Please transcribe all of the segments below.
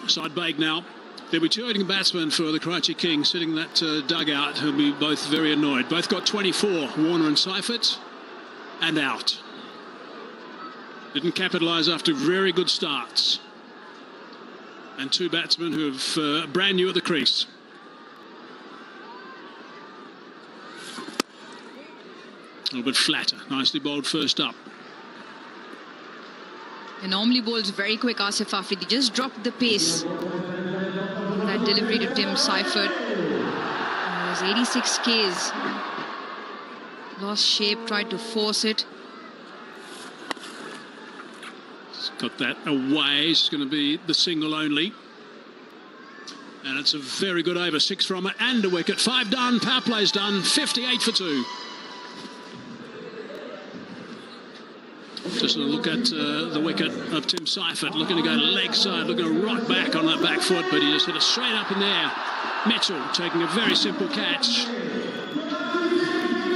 Side Baig now. There'll be two hitting batsmen for the Karachi Kings sitting in that dugout who'll be both very annoyed. Both got 24, Warner and Seifert, and out. Didn't capitalise after very good starts. And two batsmen who have brand new at the crease. A little bit flatter. Nicely bowled first up. He normally bowls very quick, Asif Afridi. Just dropped the pace. That delivery to Tim Seifert. It was 86 Ks. Lost shape, tried to force it. He's got that away. It's going to be the single only. And it's a very good over. 6 from it and a wicket. 5 done. Power play's done. 58 for 2. Just a look at the wicket of Tim Seifert, looking to go leg side, looking to rock back on that back foot, but he just hit it straight up in there. Mitchell taking a very simple catch.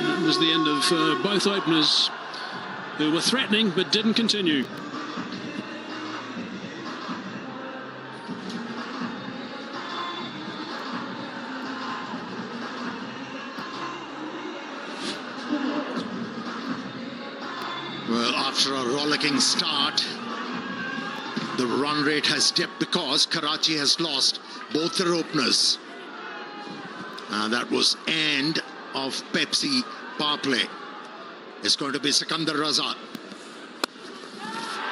That was the end of both openers who were threatening but didn't continue. Well, after a rollicking start, the run rate has dipped because Karachi has lost both their openers. That was end of Pepsi power play. It's going to be Sikandar Raza.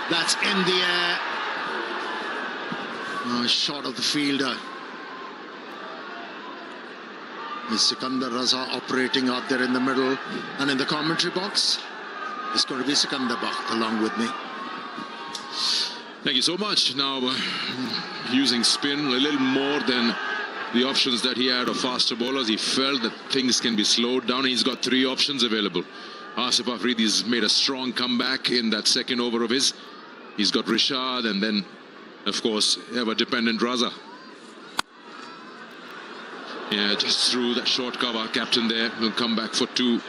That's in the air. Shot of the fielder. Is Sikandar Raza operating out there in the middle and in the commentary box? It's going to be Sikandar Bakht along with me. Thank you so much. Now using spin a little more than the options that he had of faster bowlers. He felt that things can be slowed down. He's got 3 options available. Asif Afridi's made a strong comeback in that second over of his. He's got Rishad and then, of course, ever-dependent Raza. Yeah, just through that short cover. Captain there will come back for 2.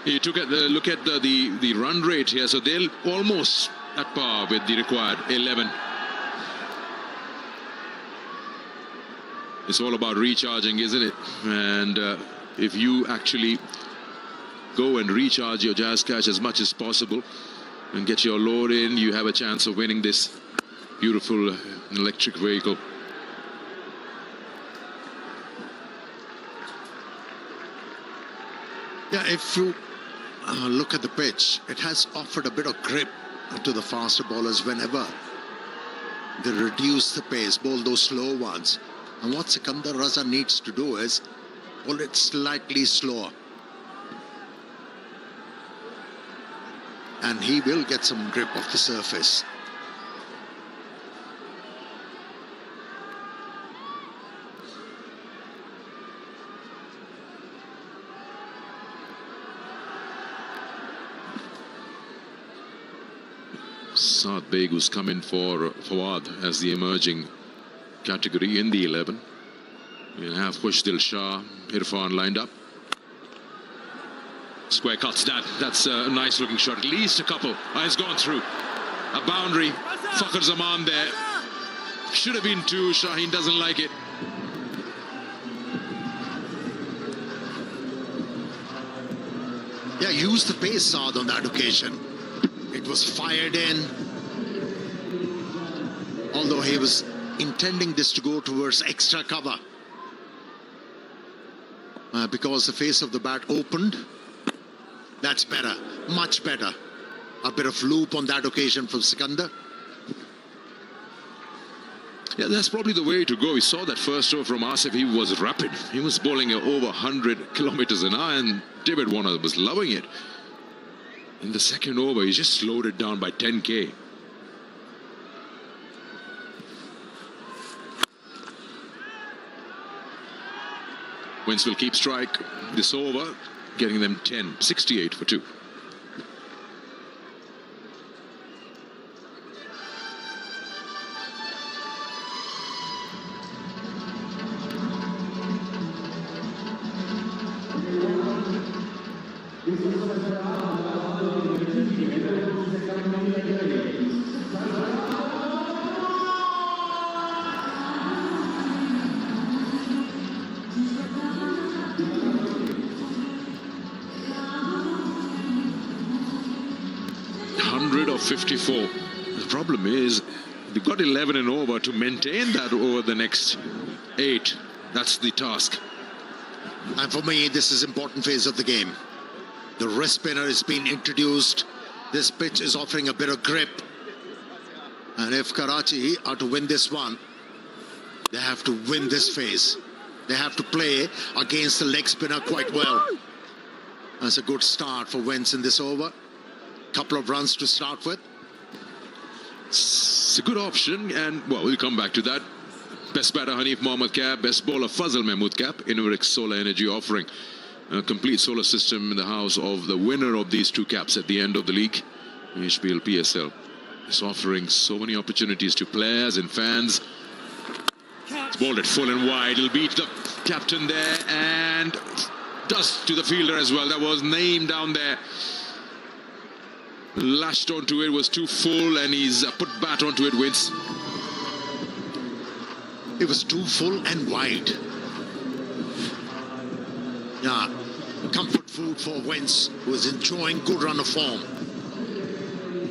He took a look at the run rate here, so they'll almost at par with the required 11. It's all about recharging, isn't it? And if you actually go and recharge your jazz catch as much as possible and get your load in, you have a chance of winning this beautiful electric vehicle. Yeah, if you look at the pitch, it has offered a bit of grip to the faster bowlers whenever they reduce the pace, bowl those slow ones. And what Sikandar Raza needs to do is bowl it slightly slower. And he will get some grip off the surface. Saad Baig, who's come in for Fawad as the emerging category in the 11. We'll have Khushdil Shah, Irfan lined up. Square cuts that. That's a nice looking shot. At least a couple. It's gone through. A boundary. Fakhar Zaman there. Should have been 2. Shaheen doesn't like it. Yeah, use the pace, Saad, on that occasion. It was fired in. Although he was intending this to go towards extra cover. Because the face of the bat opened. That's better. Much better. A bit of loop on that occasion from Sikandar. Yeah, that's probably the way to go. We saw that first over from Asif. He was rapid. He was bowling at over 100 kilometers an hour, and David Warner was loving it. In the second over, he just slowed it down by 10k. Wins will keep strike this over, getting them 10, 68 for 2. of 54. The problem is they've got 11 and over. To maintain that over the next 8, that's the task. And for me, this is an important phase of the game. The wrist spinner has been introduced. This pitch is offering a bit of grip. And if Karachi are to win this one, they have to win this phase. They have to play against the leg spinner quite well. That's a good start for Wentz in this over. Couple of runs to start with. It's a good option, and well, we'll come back to that. Best batter Hanif Mohammad Cap, best bowler Fazal Mahmood Cap. Innovex Solar Energy offering a complete solar system in the house of the winner of these 2 caps at the end of the league, HBL PSL. It's offering so many opportunities to players and fans. It's bowled it full and wide. It'll beat the captain there and does to the fielder as well. That was Naeem down there. Lashed onto it, was too full, and he's put bat onto it. Wins. It was too full and wide. Yeah, comfort food for Wentz, who is enjoying good run of form.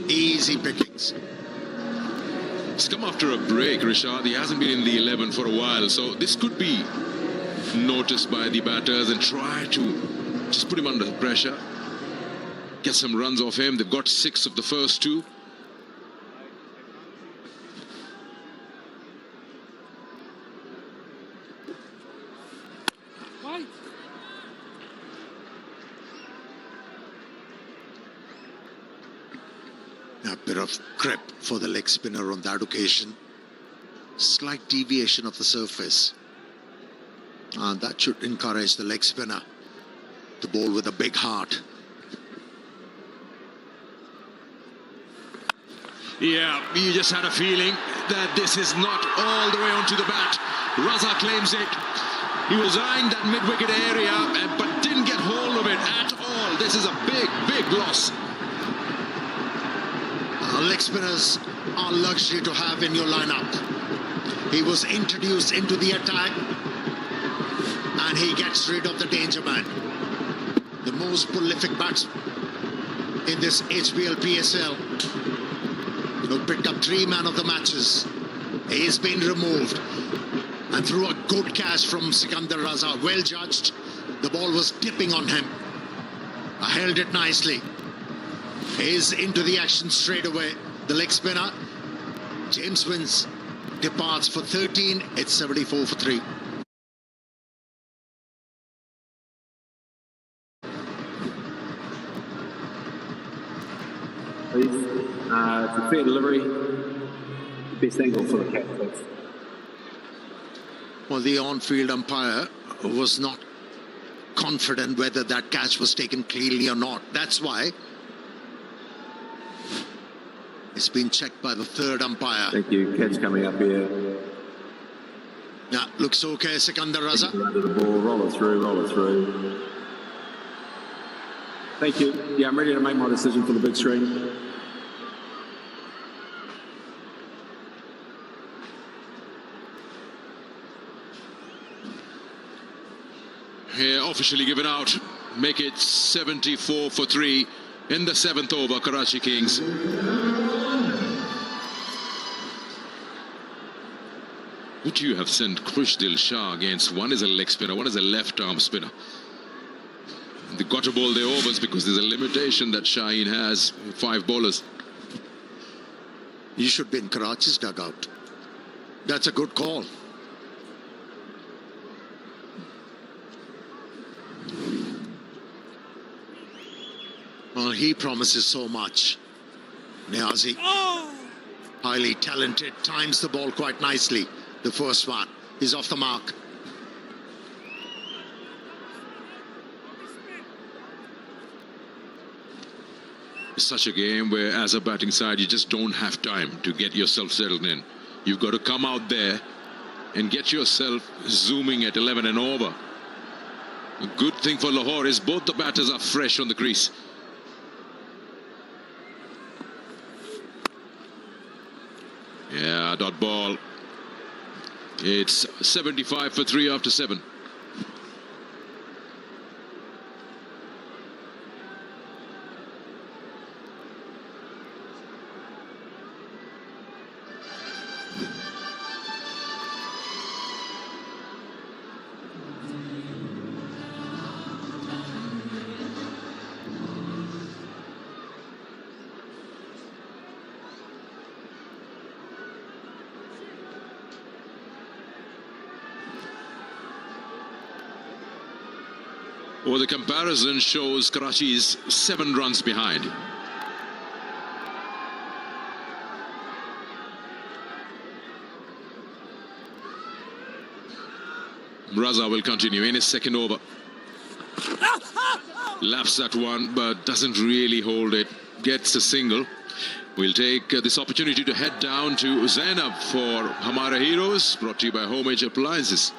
Easy pickings. It's come after a break, Rishad. He hasn't been in the 11 for a while, so this could be noticed by the batters and try to just put him under pressure. Get some runs off him. They've got 6 of the first 2. A bit of grip for the leg spinner on that occasion. Slight deviation of the surface. And that should encourage the leg spinner to bowl with a big heart. Yeah, you just had a feeling that this is not all the way onto the bat. Raza claims it. He was eyeing that mid-wicket area, but didn't get hold of it at all. This is a big, big loss. Leg spinners are luxury to have in your lineup. He was introduced into the attack and he gets rid of the danger man. The most prolific batsman in this HBL PSL, who picked up 3 man of the matches. He's been removed, and through a good catch from Sikandar Raza, well judged. The ball was dipping on him. I held it nicely. He's into the action straight away. The leg spinner, James Wins, departs for 13. It's 74 for 3. Please, for fair delivery, best angle for the cap, please. Well, the on-field umpire was not confident whether that catch was taken cleanly or not. That's why it's been checked by the 3rd umpire. Thank you. Catch coming up here. Yeah, looks okay, Sikandar Raza. Under the ball, roll it through, roll it through. Thank you. Yeah, I'm ready to make my decision for the big screen. Here, officially given out. Make it 74 for 3 in the 7th over, Karachi Kings. Would you have sent Krishdil Shah against? One is a leg spinner, one is a left arm spinner. They got to bowl their overs because there's a limitation that Shaheen has, 5 bowlers. You should be in Karachi's dugout. That's a good call. Well, he promises so much. Niazi, highly talented, times the ball quite nicely. The first one, he's off the mark. It's such a game where, as a batting side, you just don't have time to get yourself settled in. You've got to come out there and get yourself zooming at 11 and over. A good thing for Lahore is both the batters are fresh on the crease. Yeah, dot ball. It's 75 for 3 after 7. Well, the comparison shows Karachi is 7 runs behind. Raza will continue in his second over. Laps that one, but doesn't really hold it. Gets a single. We'll take this opportunity to head down to Zainab for Hamara Heroes, brought to you by Homage Appliances.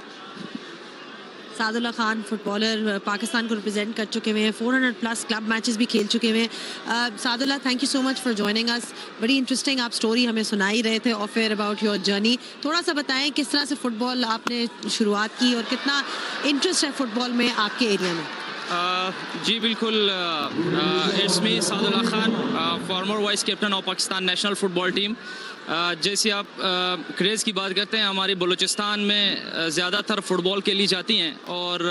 Sadullah Khan footballer Pakistan को represent कर चुके हुए हैं, 400 plus club matches भी खेल चुके हुए हैं. Sadullah, thank you so much for joining us. बड़ी इंटरेस्टिंग आप स्टोरी हमें सुना ही रहे थे और फिर अबाउट योर जर्नी. थोड़ा सा बताएं किस तरह से फुटबॉल आपने शुरुआत की और कितना इंटरेस्ट है फुटबॉल में आपके एरिया में. जी बिल्कुल. It's me Sadullah Khan, former vice captain of Pakistan national football team. जैसे आप क्रेज़ की बात करते हैं, हमारी बलूचिस्तान में ज़्यादातर फ़ुटबॉल खेली जाती हैं और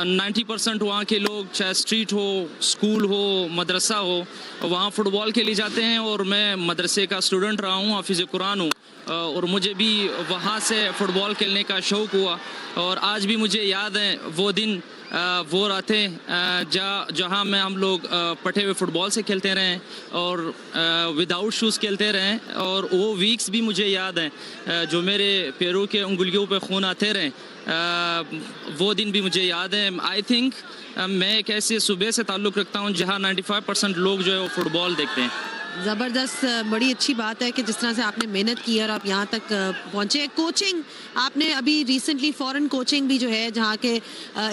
90% वहाँ के लोग, चाहे स्ट्रीट हो, स्कूल हो, मदरसा हो, वहाँ फ़ुटबॉल खेली जाते हैं. और मैं मदरसे का स्टूडेंट रहा हूँ, हाफिज़ कुरान हूँ, और मुझे भी वहाँ से फ़ुटबॉल खेलने का शौक़ हुआ. और आज भी मुझे याद है वो दिन, वो रातें जहाँ में हम लोग पटे हुए फुटबॉल से खेलते रहे और विदाउट शूज़ खेलते रहे. और वो वीक्स भी मुझे याद हैं जो मेरे पैरों के उंगलियों पे खून आते रहे. वो दिन भी मुझे याद है. आई थिंक मैं एक ऐसे सूबे से ताल्लुक़ रखता हूँ जहाँ 95% लोग जो है वो फुटबॉल देखते हैं. ज़बरदस्त, बड़ी अच्छी बात है कि जिस तरह से आपने मेहनत की और आप यहाँ तक पहुँचे. कोचिंग आपने अभी रिसेंटली फॉरेन कोचिंग भी जो है जहाँ के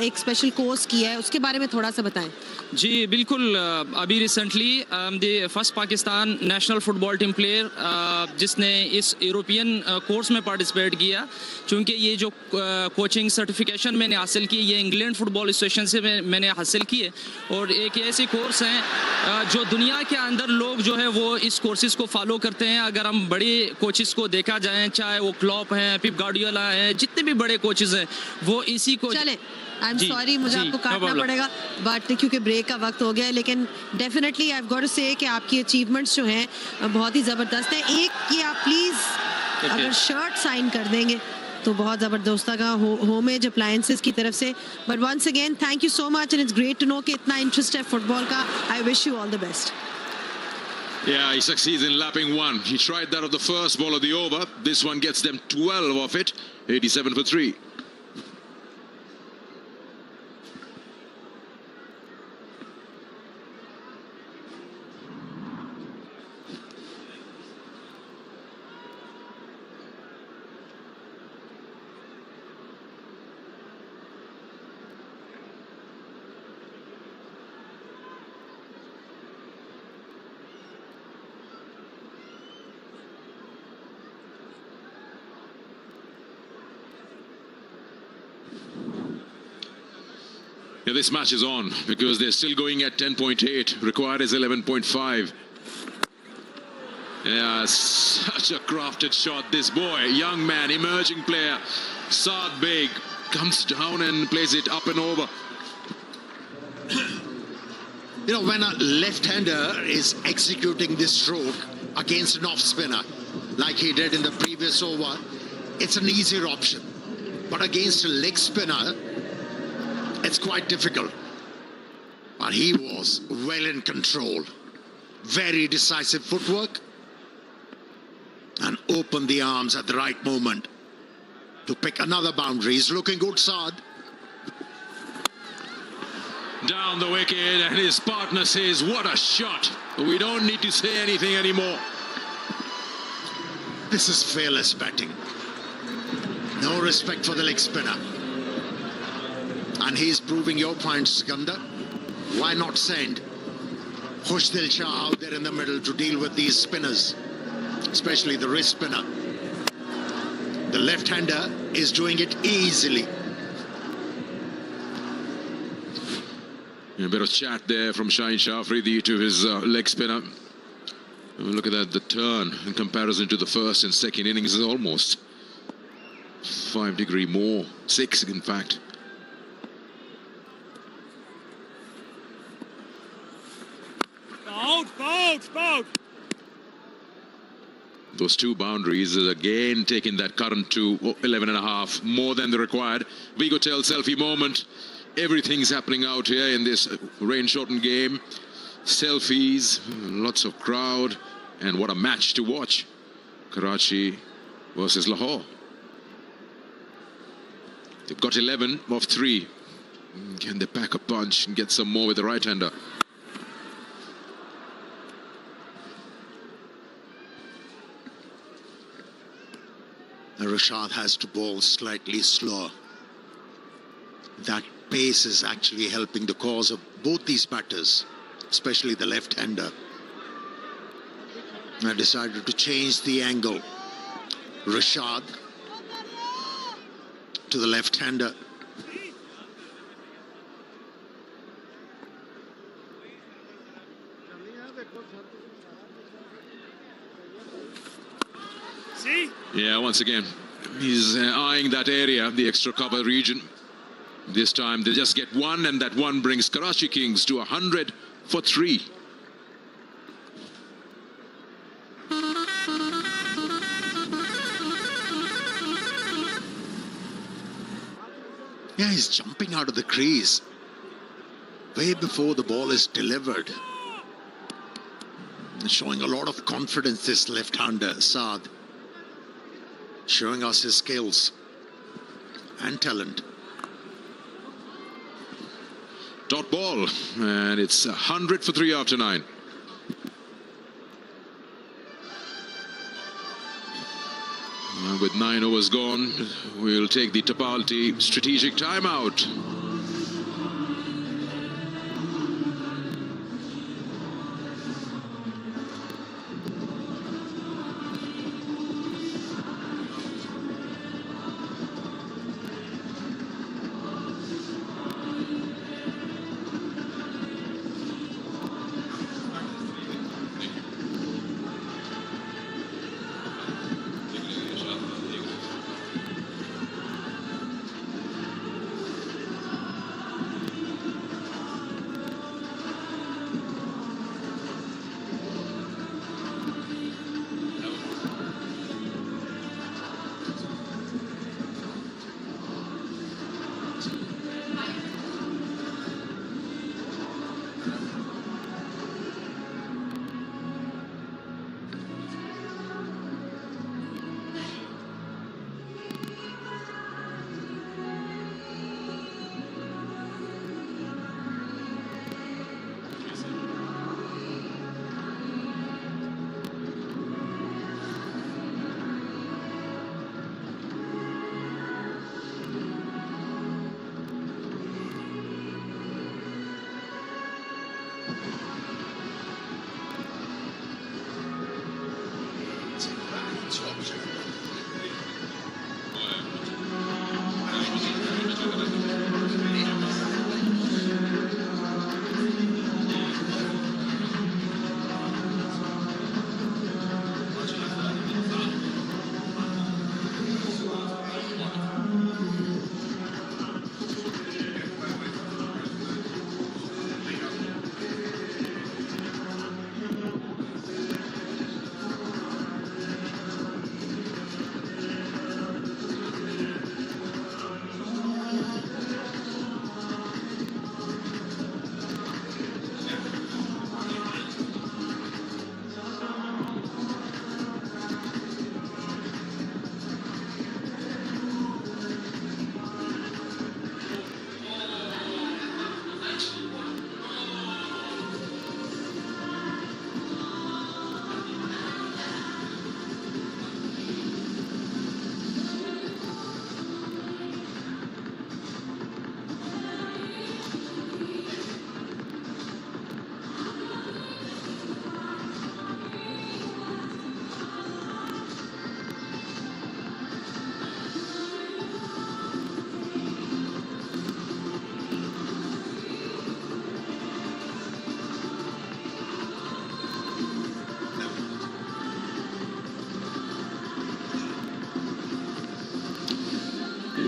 एक स्पेशल कोर्स किया है, उसके बारे में थोड़ा सा बताएं. जी बिल्कुल. अभी recently the first Pakistan national football team player जिसने इस यूरोपियन कोर्स में पार्टिसिपेट किया. चूँकि ये जो कोचिंग सर्टिफिकेशन मैंने हासिल की, ये इंग्लैंड फुटबॉल एसोसिएशन से मैंने हासिल की है. और एक ऐसे कोर्स हैं जो दुनिया के अंदर लोग जो है वो इस कोर्सेज़ को फॉलो करते हैं. अगर हम बड़े कोचेस को देखा जाए, चाहे वो क्लॉप हैं, पिप गार्डियोला हैं, जितने भी बड़े कोचेस हैं, वो इसी को. चले, आई एम सॉरी, मुझे आपको काटना पड़ेगा बट क्योंकि ब्रेक का वक्त हो गया है. लेकिन definitely I have got to say कि आपकी अचीवमेंट्स जो हैं बहुत ही ज़बरदस्त हैं. एक कि आप प्लीज़ अगर शर्ट साइन कर देंगे तो बहुत ज़बरदस्त का होमेज अप्लायंसेस की तरफ से. But once again thank you so much and it's great to know कि इतना इंटरेस्ट है फुटबॉल का. I wish you all the best. Yeah, he succeeds in lapping one. He tried that of the first ball of the over. This one gets them 12 off it. 87 for 3. Yeah, this match is on because they're still going at 10.8. Required is 11.5. Yeah, such a crafted shot. This boy, young man, emerging player, Saad Beg, comes down and plays it up and over. You know, when a left-hander is executing this stroke against an off-spinner, like he did in the previous over, it's an easier option. But against a leg spinner, it's quite difficult. But he was well in control. Very decisive footwork. And opened the arms at the right moment to pick another boundary. He's looking good, Saad. Down the wicket, and his partner says, what a shot. We don't need to say anything anymore. This is fearless batting. No respect for the leg spinner. And he's proving your point, Sikandar. Why not send Khushdil Shah out there in the middle to deal with these spinners, especially the wrist spinner? The left-hander is doing it easily. A bit of chat there from Shaheen Shafridi to his leg spinner. Look at that, the turn in comparison to the first and second innings is almost 5 degrees more, 6 in fact. Out. Those two boundaries is again taking that current to 11.5, more than the required. Vigo Tell selfie moment. Everything's happening out here in this rain-shortened game. Selfies, lots of crowd, and what a match to watch. Karachi versus Lahore. They've got 11 of 3. Can they pack a punch and get some more with the right-hander? Rashad has to bowl slightly slower. That pace is actually helping the cause of both these batters, especially the left-hander. I decided to change the angle. Rashad to the left-hander. Yeah, once again, he's eyeing that area, the extra cover region. This time they just get one, and that one brings Karachi Kings to 100 for 3. Yeah, he's jumping out of the crease way before the ball is delivered. Showing a lot of confidence, this left-hander, Saad. Showing us his skills and talent. Dot ball, and it's 100 for 3 after 9. With 9 overs gone, we'll take the Tapalti strategic timeout.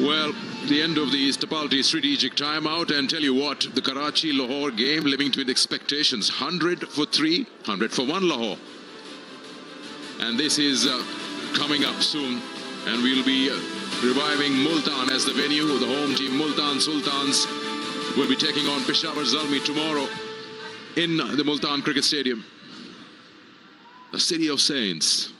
Well, the end of the Tapalti strategic timeout, and tell you what, the Karachi-Lahore game living to expectations. 100 for 3, 100 for 1 Lahore. And this is coming up soon, and we'll be reviving Multan as the venue, the home team Multan Sultans will be taking on Peshawar Zalmi tomorrow in the Multan Cricket Stadium, the City of Saints.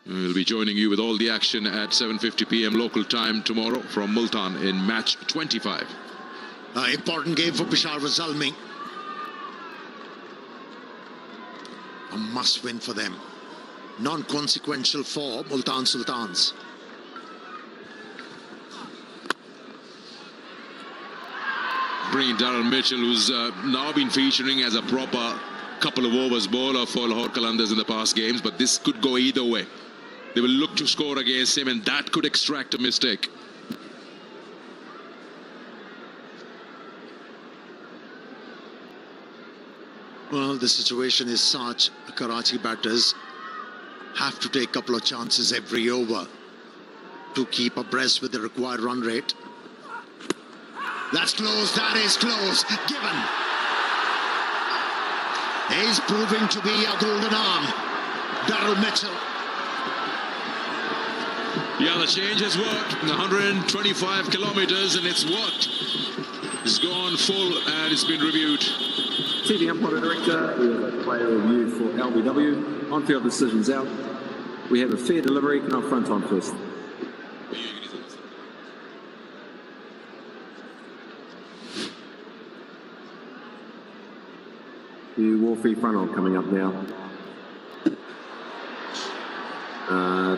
We'll be joining you with all the action at 7:50 p.m. local time tomorrow from Multan in match 25. Important game for Peshawar Zalmi. A must win for them. Non-consequential for Multan Sultans. Bringing Daryl Mitchell, who's now been featuring as a proper couple of overs bowler for Lahore Qalandars in the past games, but this could go either way. They will look to score against him, and that could extract a mistake. Well, the situation is such, Karachi batters have to take a couple of chances every over to keep abreast with the required run rate. That's close, that is close, given. He's proving to be a golden arm, Daryl Mitchell. Yeah, the change has worked. 125 kilometers, and it's worked. It's gone full, and it's been reviewed. TV umpire director, we have a player review for LBW. On-field decisions out. We have a fair delivery. Can I front on first? The Wolfie front on coming up now.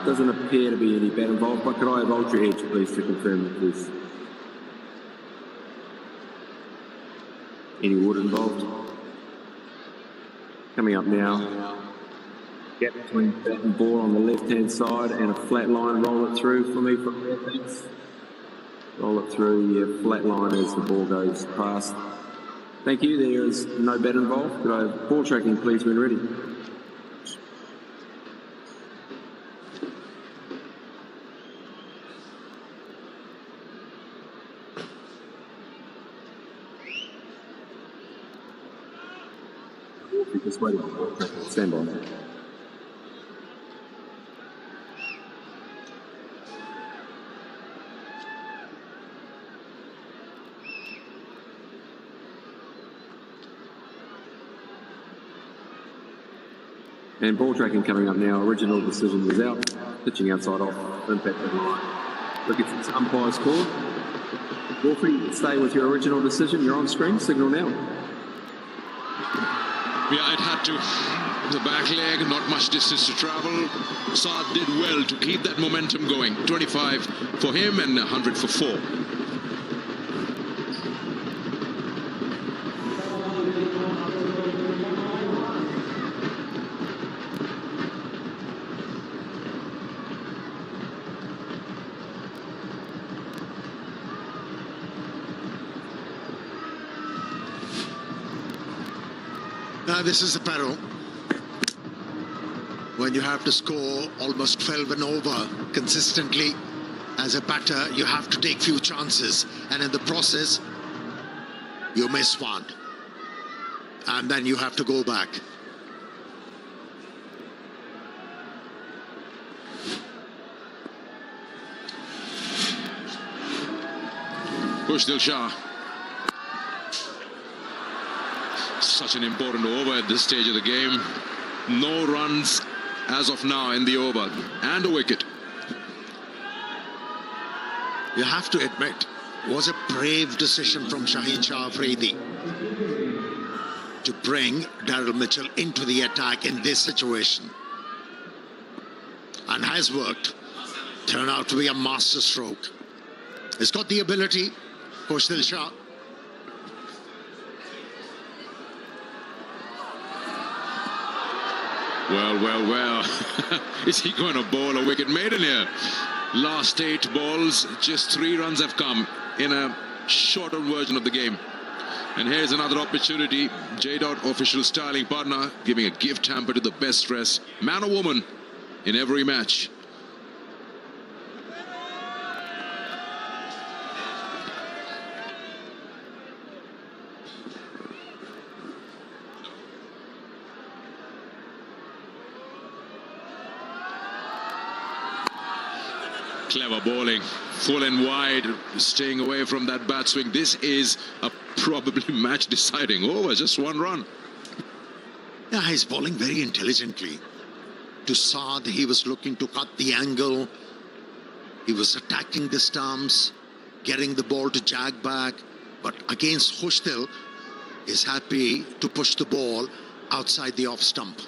Doesn't appear to be any bat involved, but could I have Ultra Edge, please, to confirm that there's any wood involved? Coming up now. Gap between bat and ball on the left-hand side and a flat line. Roll it through for me from there, thanks. Roll it through, yeah, flat line as the ball goes past. Thank you, there is no bat involved. Could I have ball tracking, please, when ready? Just waiting. Stand by. And ball tracking coming up now. Original decision was out. Pitching outside off. Impact the line. Look at its umpire's call. Wolfie, stay with your original decision. You're on screen. Signal now. Yeah, it had to. The back leg, not much distance to travel. Saad did well to keep that momentum going. 25 for him and 100 for 4. This is the peril. When you have to score almost 12 and over consistently as a batter, you have to take few chances, and in the process you miss one, and then you have to go back. Pushdil Shah. Such an important over at this stage of the game. No runs as of now in the over, and a wicket. You have to admit, it was a brave decision from Shaheen Shah Afridi to bring Daryl Mitchell into the attack in this situation, and has worked. Turned out to be a master stroke. He's got the ability, Pushdil Shah. Well. Is he going to bowl a wicket maiden here? Last 8 balls, just 3 runs have come in a shorter version of the game. And here's another opportunity. J-Dot official styling partner giving a gift hamper to the best dress, man or woman, in every match. Clever bowling, full and wide, staying away from that bat swing. This is a probably match deciding over, just one run. Yeah, he's bowling very intelligently. To Saad, he was looking to cut the angle. He was attacking the stumps, getting the ball to jag back. But against Khushdil, is happy to push the ball outside the off stump.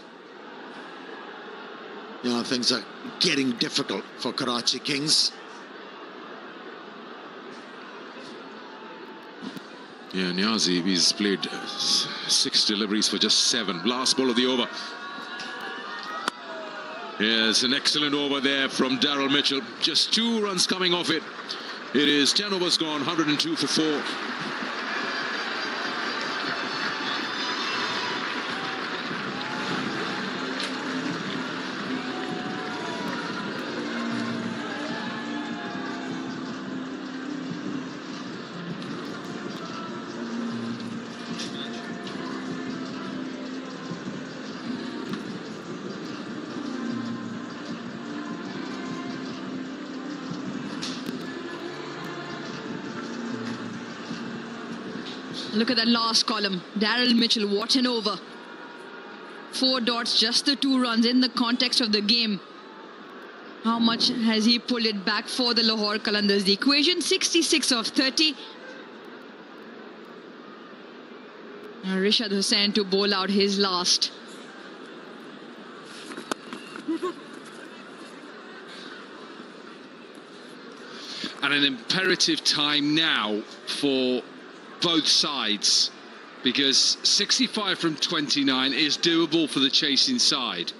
You know, things are getting difficult for Karachi Kings. Yeah, Niazi, he's played 6 deliveries for just 7. Last ball of the over. Yes, an excellent over there from Daryl Mitchell. Just 2 runs coming off it. It is 10 overs gone, 102 for 4. Look at that last column. Daryl Mitchell, what an over. 4 dots, just the 2 runs in the context of the game. How much has he pulled it back for the Lahore Qalandars? The equation, 66 of 30. Rishad Hussain to bowl out his last. And an imperative time now for both sides, because 65 from 29 is doable for the chasing side.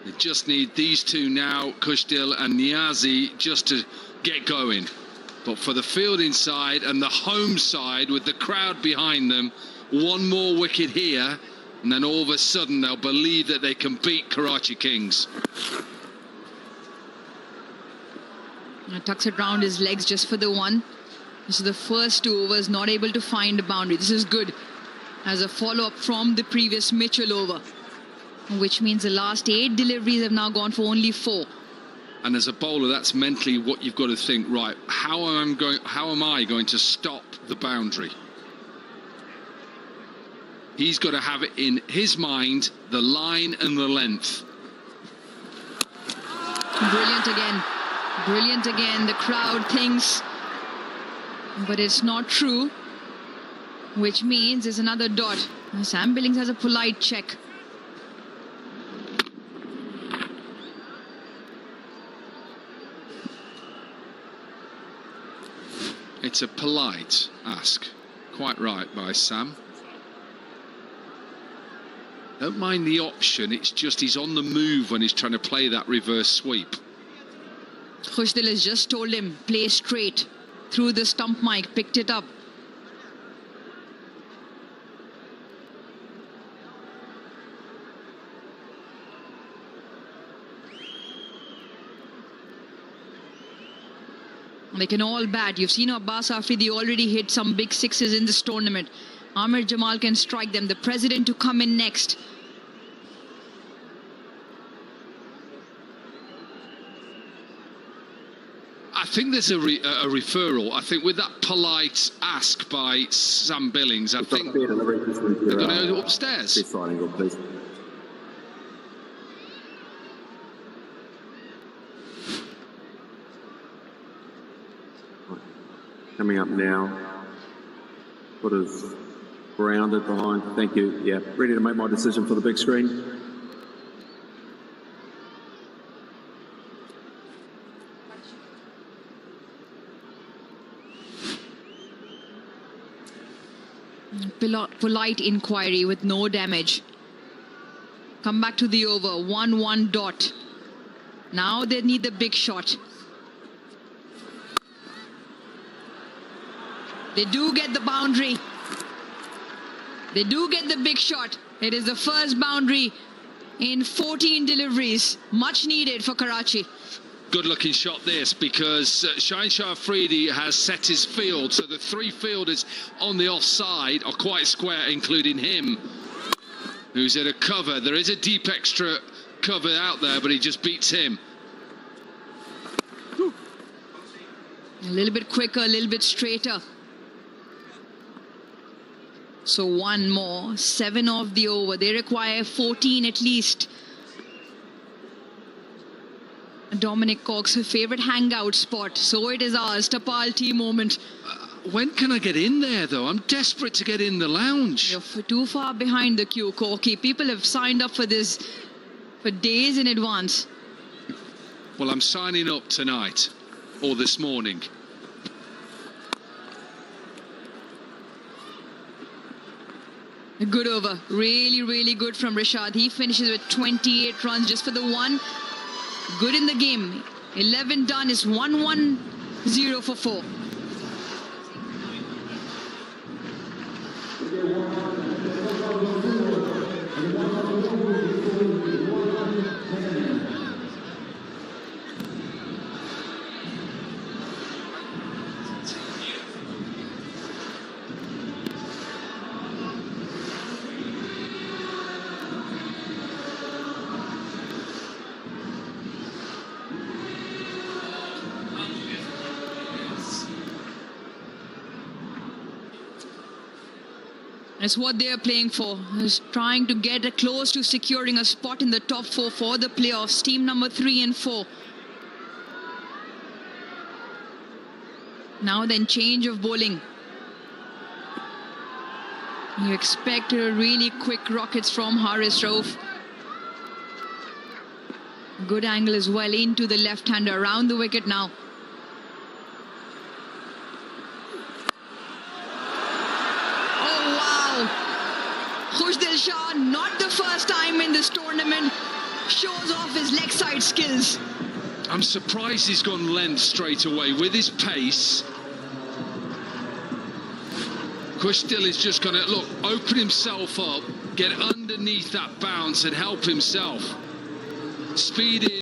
They just need these two now, Khushdil and Niazi, just to get going. But for the fielding side and the home side, with the crowd behind them, one more wicket here, and then all of a sudden they'll believe that they can beat Karachi Kings. Tucks it round his legs just for the 1. This is the first 2 overs, not able to find a boundary. This is good as a follow-up from the previous Mitchell over, which means the last 8 deliveries have now gone for only 4. And as a bowler, that's mentally what you've got to think, right, how am I going to stop the boundary? He's got to have it in his mind, the line and the length. Brilliant again. Brilliant again. The crowd thinks, but it's not true, which means it's another dot. Sam Billings has a polite check. It's a polite ask. Quite right by Sam. Don't mind the option, it's just he's on the move when he's trying to play that reverse sweep. Khushdil has just told him, play straight. Through the stump mic, picked it up. They can all bat. You've seen Abbas Afridi already hit some big 6s in this tournament. Amir Jamal can strike them. The president to come in next. I think there's a referral. I think with that polite ask by Sam Billings, I think they're going to go upstairs. Coming up now. What is grounded behind? Thank you. Yeah, ready to make my decision for the big screen. Polite inquiry with no damage. Come back to the over. 1-1 dot. Now they need the big shot. They do get the boundary. They do get the big shot. It is the first boundary in 14 deliveries. Much needed for Karachi. Good looking shot this, because Shaheen Shah Afridi has set his field, so the 3 fielders on the offside are quite square, including him, who's at a cover. There is a deep extra cover out there, but he just beats him. A little bit quicker, a little bit straighter. So one more, 7 off the over. They require 14 at least. Dominic Cox, her favorite hangout spot. So it is ours, Tapal tea moment. When can I get in there, though? I'm desperate to get in the lounge. You're too far behind the queue, Corky. People have signed up for this for days in advance. Well, I'm signing up tonight or this morning. A good over. Really, really good from Rashad. He finishes with 28 runs just for the one. Good in the game. 11 done is 1-1-0 for 4. That's what they are playing for. Is trying to get close to securing a spot in the top 4 for the playoffs. Team number 3 and 4. Now then, change of bowling. You expect really quick rockets from Haris Rauf. Good angle as well into the left-hander around the wicket now. Khushdil Shah, not the first time in this tournament, shows off his leg side skills. I'm surprised he's gone length straight away with his pace. Khushdil is just going to, look, open himself up, get underneath that bounce and help himself. Speed in.